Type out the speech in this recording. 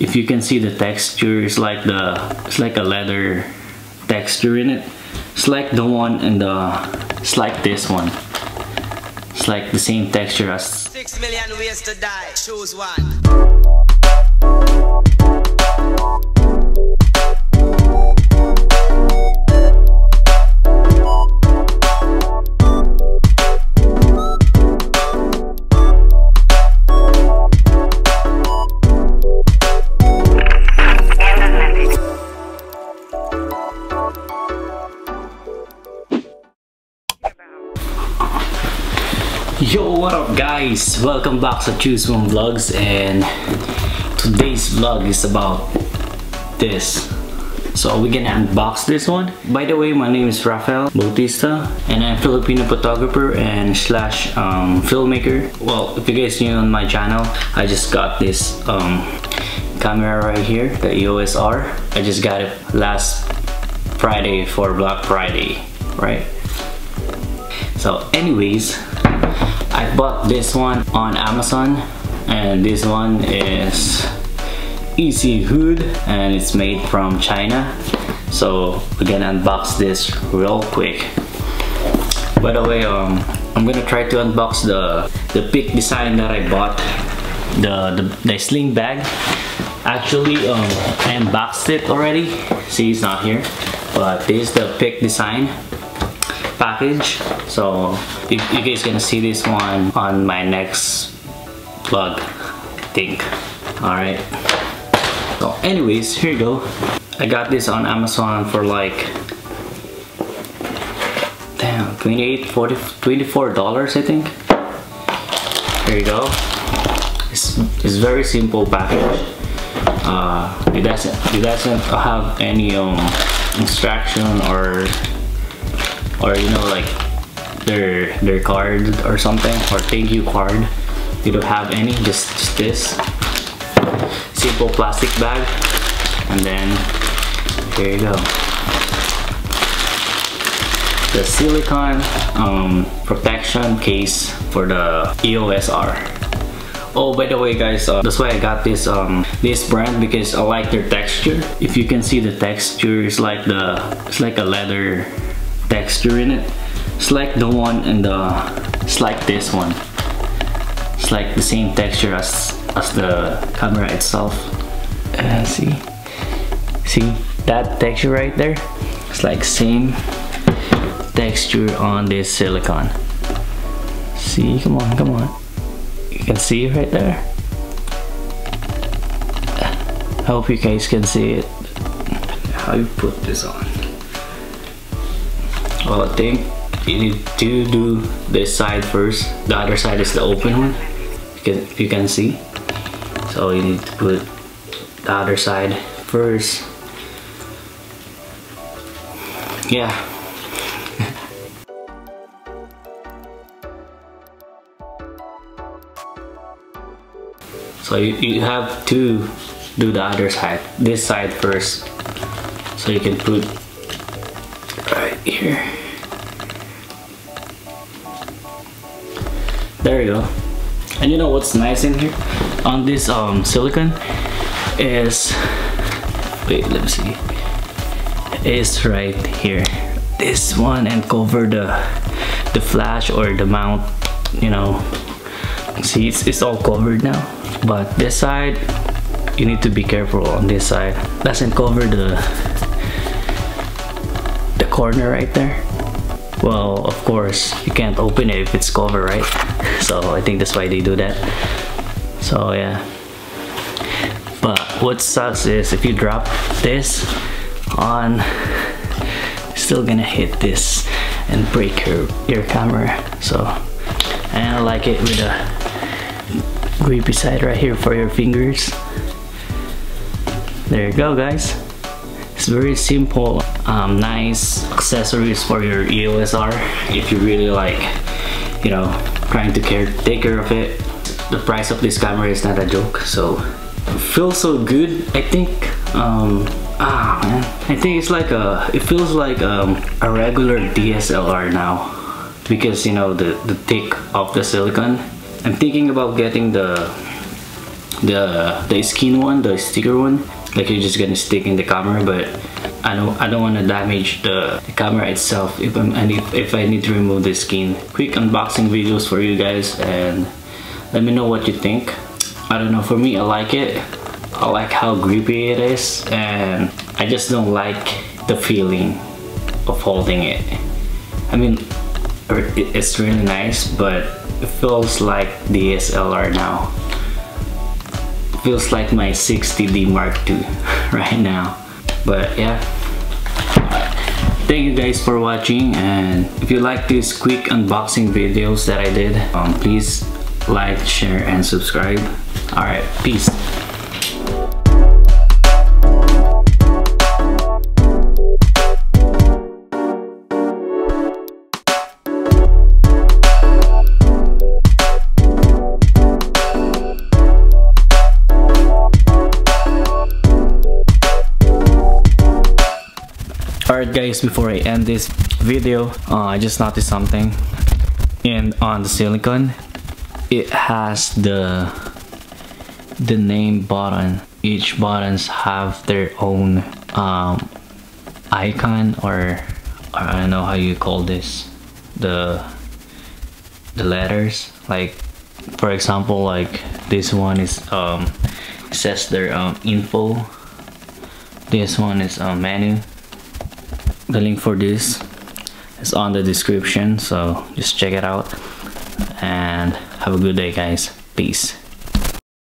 if you can see the texture, it's like a leather texture in it. It's like the one in it's like this one. It's like the same texture as 6 million ways to die. Choose one. Yo, what up guys? Welcome back to Chooze Vlogs, and today's vlog is about this. So we're gonna unbox this one. By the way, my name is Rafael Bautista and I'm a Filipino photographer and slash filmmaker. Well, if you guys new on my channel, I just got this camera right here, the EOS R. I just got it last Friday for Black Friday, right? So anyways, I bought this one on Amazon, and this one is Easy Hood and it's made from China. So we're gonna unbox this real quick. By the way, I'm gonna try to unbox the pick design that I bought, the sling bag. Actually, I unboxed it already. See, it's not here, but this is the pick design package. So you guys gonna see this one on my next vlog, I think. All right, so anyways, here you go. I got this on Amazon for like damn $24 I think. Here you go. It's very simple package. It doesn't have any instruction or you know, like their card or something, or thank you card. You don't have any, just this simple plastic bag. And then here you go, the silicone protection case for the EOS R. Oh, by the way guys, that's why I got this this brand, because I like their texture. If you can see the texture, it's like a leather texture in it. It's like the one in it's like this one. It's like the same texture as the camera itself. See that texture right there? It's like same texture on this silicone. See, come on. You can see it right there. I hope you guys can see it. How you put this on? Well, I think you need to do this side first. The other side is the open one, if you can see. So you need to put the other side first. Yeah. So you have to do the other side, this side first. So you can put right here. There you go. And you know what's nice in here on this silicone is, wait, let me see, is right here, this one, and cover the flash or the mount, you know. See, it's all covered now, but this side you need to be careful. On this side doesn't cover the corner right there. Well, of course you can't open it if it's covered, right? So I think that's why they do that. So yeah, but what sucks is if you drop this on, you're still gonna hit this and break your camera. So I like it with a grippy side right here for your fingers. There you go guys. It's very simple, nice accessories for your EOS R if you really like, you know, trying to take care of it. The price of this camera is not a joke, so it feels so good. I think man, I think it's like it feels like a regular DSLR now, because you know the thick of the silicone. I'm thinking about getting the the skin one, the sticker one, like you're just gonna stick in the camera. But I don't want to damage the camera itself if I need to remove the skin. Quick unboxing videos for you guys, and let me know what you think. I don't know, for me, I like it. I like how grippy it is, and I just don't like the feeling of holding it. I mean, it's really nice, but it feels like the DSLR now. It feels like my 60D Mark II right now. But yeah, thank you guys for watching, and if you like these quick unboxing videos that I did, please like, share, and subscribe. Alright, peace. Alright guys, before I end this video, I just noticed something. And on the silicone, it has the name button. Each buttons have their own icon, or I don't know how you call this, the letters. Like for example, like this one is it says their info. This one is menu. The link for this is on the description, so just check it out, and have a good day guys. Peace.